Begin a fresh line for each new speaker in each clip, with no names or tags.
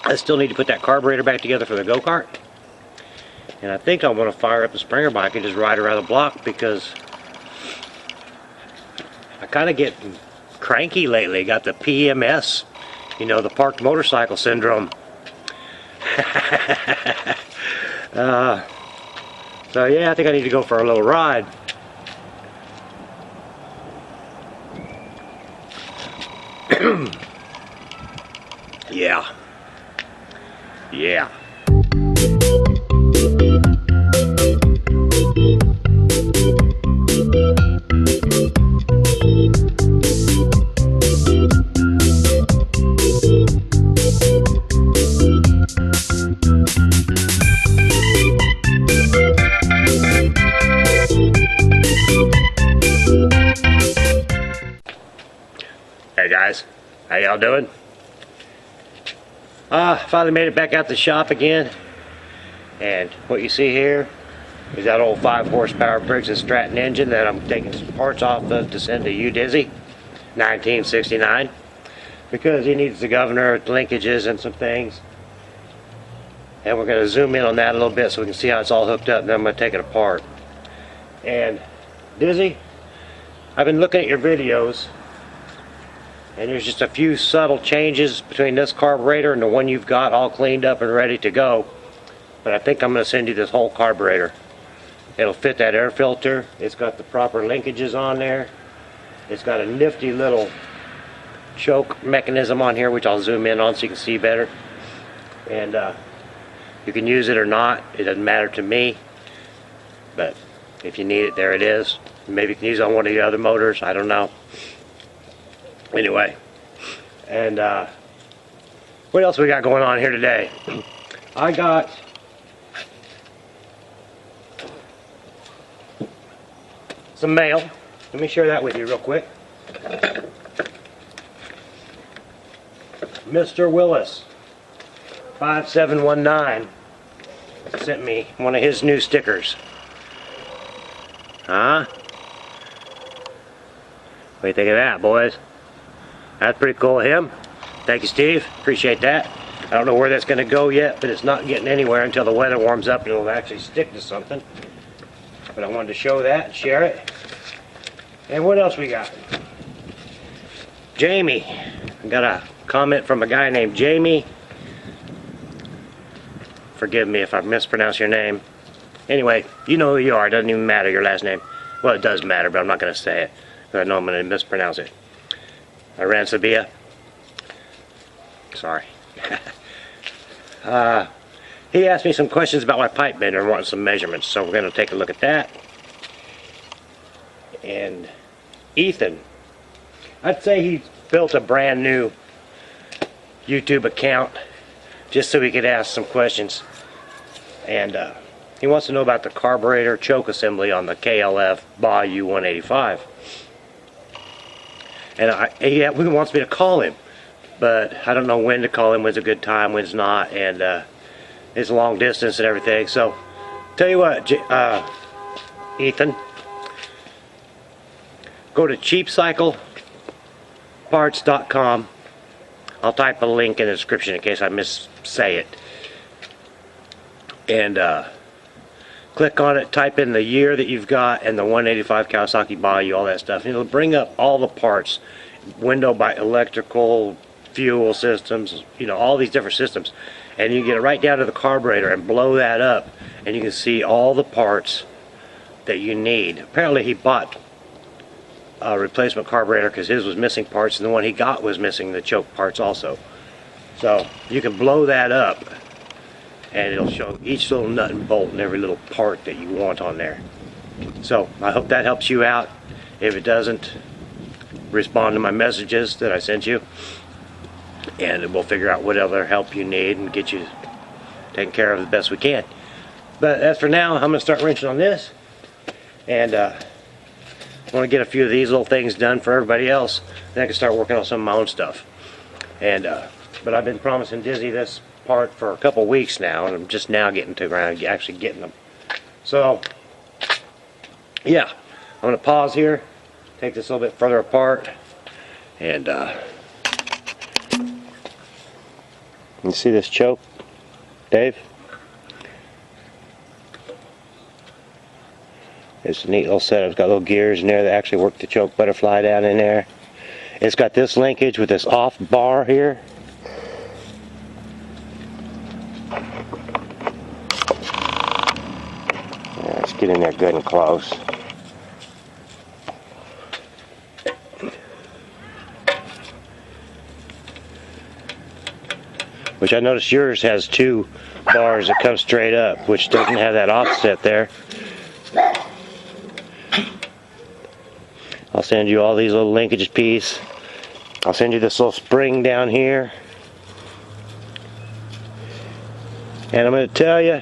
I still need to put that carburetor back together for the go-kart. And I think I'm going to fire up the Springer bike and just ride around the block, because I kind of get cranky lately. Got the PMS, you know, the parked motorcycle syndrome. So yeah, I think I need to go for a little ride. Yeah. Yeah. Hey guys, how y'all doing? Finally made it back out the shop again, and what you see here is that old 5 horsepower Briggs and Stratton engine that I'm taking some parts off of to send to Udizzy 1969, because he needs the governor, linkages, and some things. And we're going to zoom in on that a little bit so we can see how it's all hooked up, and then I'm going to take it apart. And Dizzy, I've been looking at your videos, and there's just a few subtle changes between this carburetor and the one you've got all cleaned up and ready to go. But I think I'm going to send you this whole carburetor. It'll fit that air filter. It's got the proper linkages on there. It's got a nifty little choke mechanism on here, which I'll zoom in on so you can see better. And you can use it or not. It doesn't matter to me. But if you need it, there it is. Maybe you can use it on one of the other motors. I don't know. Anyway, and what else we got going on here today? I got some mail. Let me share that with you real quick. Mr. Willis 5719 sent me one of his new stickers. Huh? What do you think of that, boys? That's pretty cool of him. Thank you, Steve. Appreciate that. I don't know where that's going to go yet, but it's not getting anywhere until the weather warms up and it'll actually stick to something. But I wanted to show that and share it. And what else we got? Jamie. I got a comment from a guy named Jamie. Forgive me if I mispronounce your name. Anyway, you know who you are. It doesn't even matter your last name. Well, it does matter, but I'm not going to say it, because I know I'm going to mispronounce it. Aransabia. Sorry. He asked me some questions about my pipe bender and wanted some measurements, so we're going to take a look at that. And Ethan, I'd say he built a brand new YouTube account just so he could ask some questions. And he wants to know about the carburetor choke assembly on the KLF Bayou 185. And he wants me to call him, but I don't know when to call him, when's a good time, when's not, and it's long distance and everything. So, tell you what, Ethan, go to cheapcycleparts.com. I'll type a link in the description in case I missay it. And click on it, type in the year that you've got and the 185 Kawasaki Bayou, all that stuff. And it'll bring up all the parts, window by electrical, fuel systems, you know, all these different systems. And you can get it right down to the carburetor and blow that up, and you can see all the parts that you need. Apparently he bought a replacement carburetor because his was missing parts, and the one he got was missing the choke parts also. So you can blow that up, and it'll show each little nut and bolt and every little part that you want on there. So I hope that helps you out. If it doesn't, respond to my messages that I sent you, and we'll figure out what other help you need and get you taken care of the best we can. But as for now, I'm going to start wrenching on this, and I want to get a few of these little things done for everybody else, then I can start working on some of my own stuff. And but I've been promising Dizzy this part for a couple weeks now, and I'm just now getting to around actually getting them. So yeah, I'm going to pause here, take this a little bit further apart, and You see this choke, Dave? It's a neat little setup. It's got little gears in there that actually work the choke butterfly down in there. It's got this linkage with this off bar here. Yeah, let's get in there good and close. Which I noticed yours has 2 bars that come straight up, which doesn't have that offset there. I'll send you all these little linkage pieces. I'll send you this little spring down here. And I'm going to tell you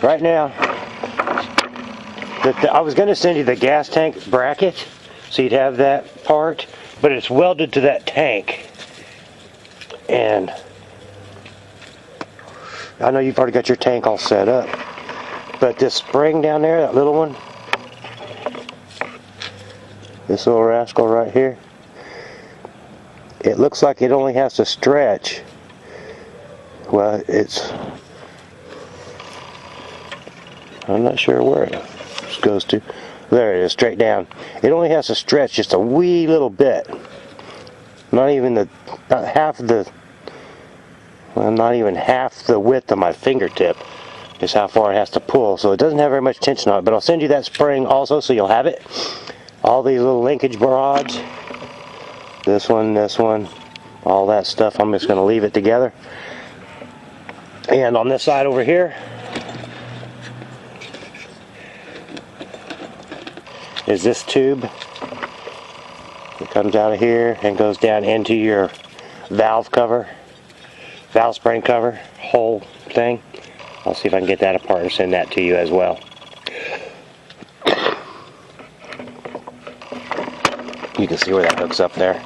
right now that I was going to send you the gas tank bracket so you'd have that part, but it's welded to that tank. And I know you've already got your tank all set up, but this spring down there, that little one, this little rascal right here, it looks like it only has to stretch. Well, I'm not sure where it goes to. There it is, straight down. It only has to stretch just a wee little bit. Not even half the width of my fingertip is how far it has to pull. So it doesn't have very much tension on it, but I'll send you that spring also so you'll have it. All these little linkage rods, this one, all that stuff, I'm just going to leave it together. And on this side over here is this tube that comes out of here and goes down into your valve spring cover, whole thing. I'll see if I can get that apart and send that to you as well. You can see where that hooks up there.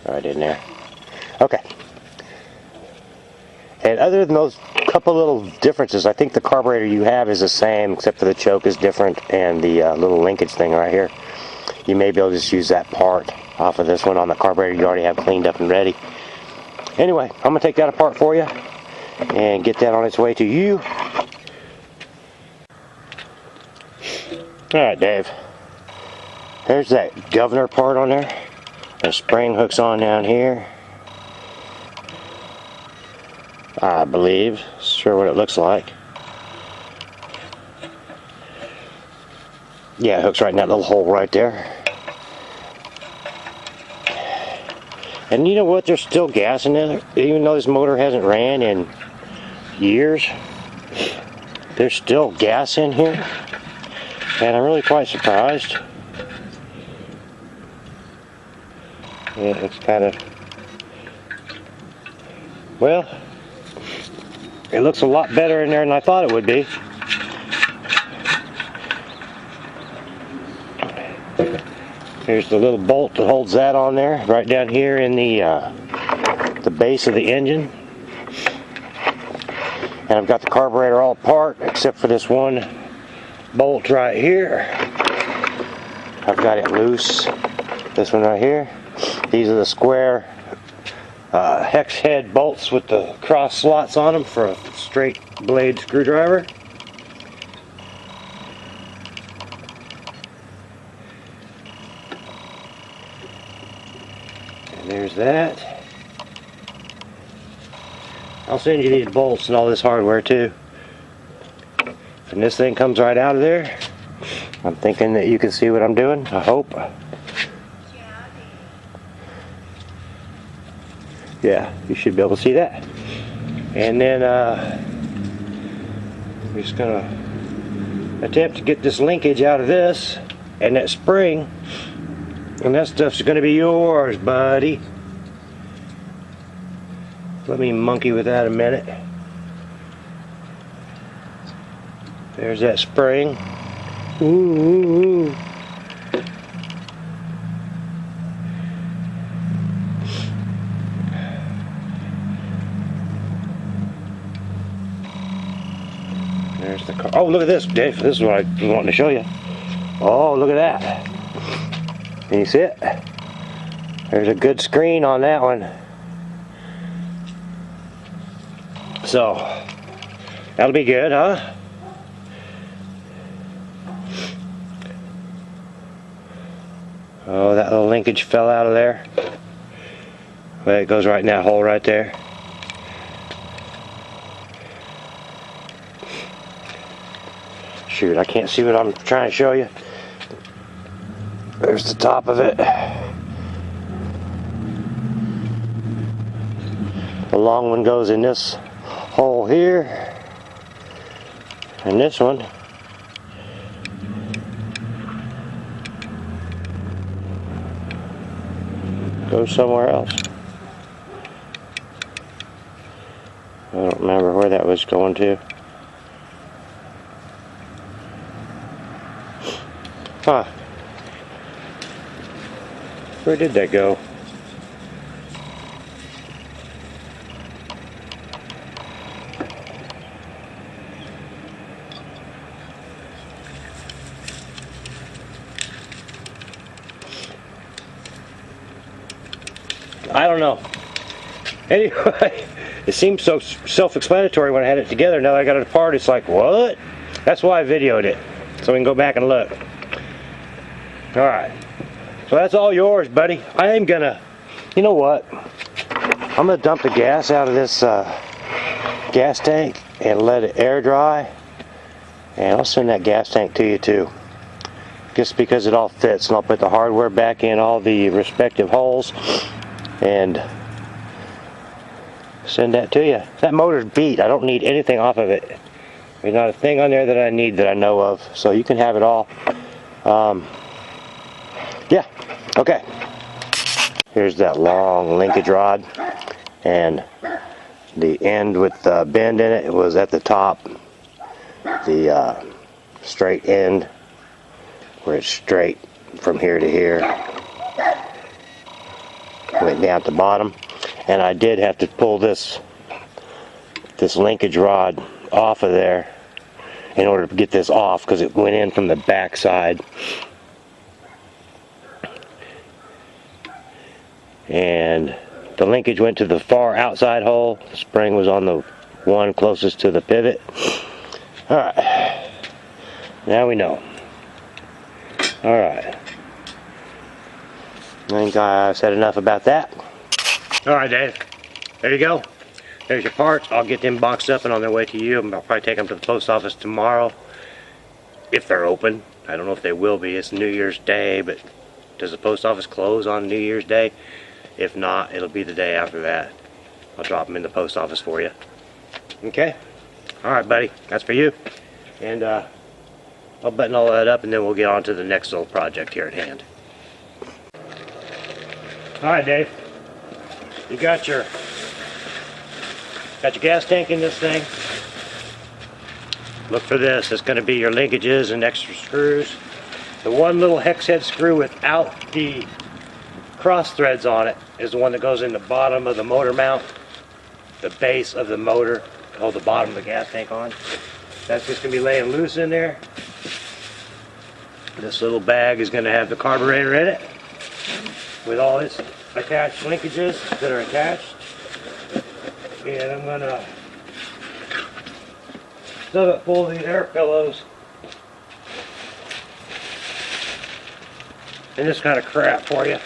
Right in there. Okay. And other than those couple little differences, I think the carburetor you have is the same, except for the choke is different and the little linkage thing right here. You may be able to just use that part off of this one on the carburetor you already have cleaned up and ready. Anyway, I'm going to take that apart for you and get that on its way to you. Alright, Dave. There's that governor part on there. The spring hooks on down here. I believe. Sure what it looks like. Yeah, it hooks right in that little hole right there. And you know what? There's still gas in there. Even though this motor hasn't ran in years, there's still gas in here. And I'm really quite surprised. Yeah, it's kind of, well, it looks a lot better in there than I thought it would be. Here's the little bolt that holds that on there, right down here in the base of the engine. And I've got the carburetor all apart, except for this one bolt right here. I've got it loose. This one right here. These are the square hex head bolts with the cross slots on them for a straight blade screwdriver. And there's that. I'll send you these bolts and all this hardware too. And this thing comes right out of there. I'm thinking that you can see what I'm doing, I hope. Yeah, you should be able to see that. And then I'm just going to attempt to get this linkage out of this and that spring, and that stuff's going to be yours, buddy. Let me monkey with that a minute. There's that spring. Ooh, ooh, ooh. There's the car. Oh, look at this, Dave. This is what I was wanting to show you. Oh, look at that. Can you see it? There's a good screen on that one. So that'll be good, huh? Oh, that little linkage fell out of there. Well, it goes right in that hole right there. Shoot, I can't see what I'm trying to show you. There's the top of it. The long one goes in this hole here. And this one goes somewhere else. I don't remember where that was going to. Huh. Where did that go? I don't know. Anyway, it seems so self-explanatory when I had it together. Now that I got it apart, it's like, what? That's why I videoed it, so we can go back and look. Alright, so that's all yours, buddy. I am gonna, you know what? I'm gonna dump the gas out of this gas tank and let it air dry. And I'll send that gas tank to you too. Just because it all fits, and I'll put the hardware back in all the respective holes and send that to you. That motor's beat. I don't need anything off of it. There's not a thing on there that I need that I know of. So you can have it all. Yeah, okay. Here's that long linkage rod, and the end with the bend in it, it was at the top. The straight end, where it's straight from here to here, went down at the bottom. And I did have to pull this linkage rod off of there in order to get this off, because it went in from the back side. And the linkage went to the far outside hole. The spring was on the one closest to the pivot. Alright, now we know. Alright, I think I've said enough about that. Alright, Dave, there you go. There's your parts. I'll get them boxed up and on their way to you. I'll probably take them to the post office tomorrow, if they're open. I don't know if they will be. It's New Year's Day, but does the post office close on New Year's Day? If not, it'll be the day after that. I'll drop them in the post office for you. Okay? Alright, buddy. That's for you. And I'll button all that up, and then we'll get on to the next little project here at hand. Alright, Dave. You got your gas tank in this thing. Look for this. It's going to be your linkages and extra screws. The one little hex head screw without the cross threads on it is the one that goes in the bottom of the motor mount, the base of the motor, hold the bottom of the gas tank on. That's just going to be laying loose in there. This little bag is going to have the carburetor in it with all its attached linkages that are attached. And I'm going to stuff it full of these air pillows and this kind of crap for you.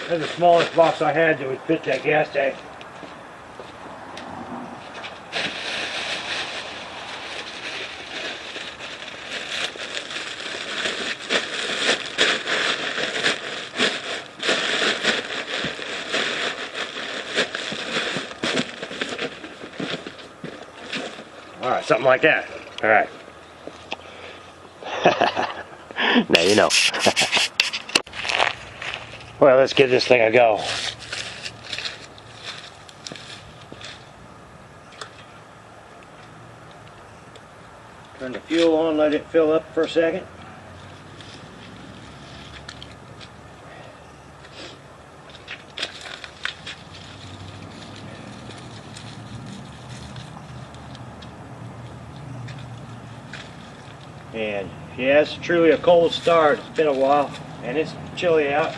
That's the smallest box I had that would fit that gas tank. Alright, something like that. Alright. Now you know. Well, let's give this thing a go. Turn the fuel on, let it fill up for a second. And yeah, it's truly a cold start. It's been a while and it's chilly out.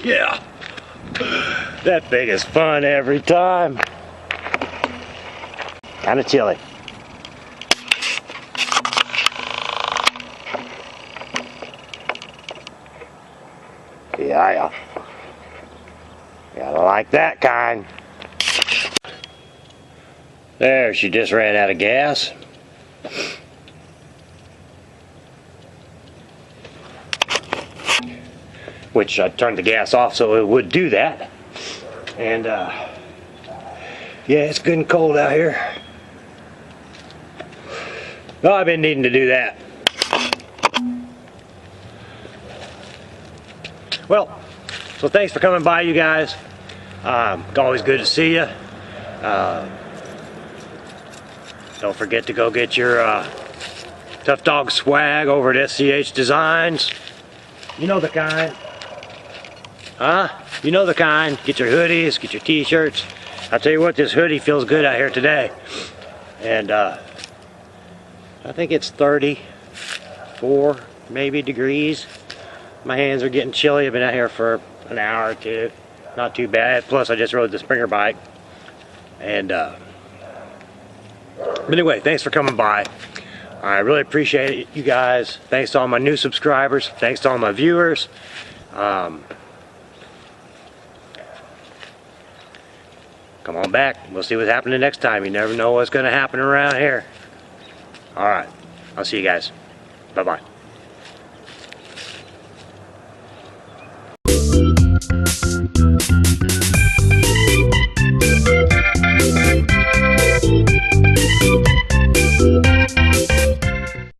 Yeah, that thing is fun every time. Kind of chilly. Yeah, gotta like that kind. There, she just ran out of gas. Which I turned the gas off so it would do that. And yeah, it's good and cold out here. Oh, I've been needing to do that. Well, so thanks for coming by, you guys. Always good to see you. Don't forget to go get your Tufdog swag over at SCH Designs. You know the kind. Huh? You know the kind. Get your hoodies, get your t-shirts. I'll tell you what, this hoodie feels good out here today. And I think it's 34 maybe degrees. My hands are getting chilly. I've been out here for an hour or two. Not too bad. Plus I just rode the Springer bike. And but anyway, thanks for coming by. I really appreciate it, you guys. Thanks to all my new subscribers. Thanks to all my viewers. Come on back. We'll see what's happening next time. You never know what's going to happen around here. Alright. I'll see you guys. Bye-bye.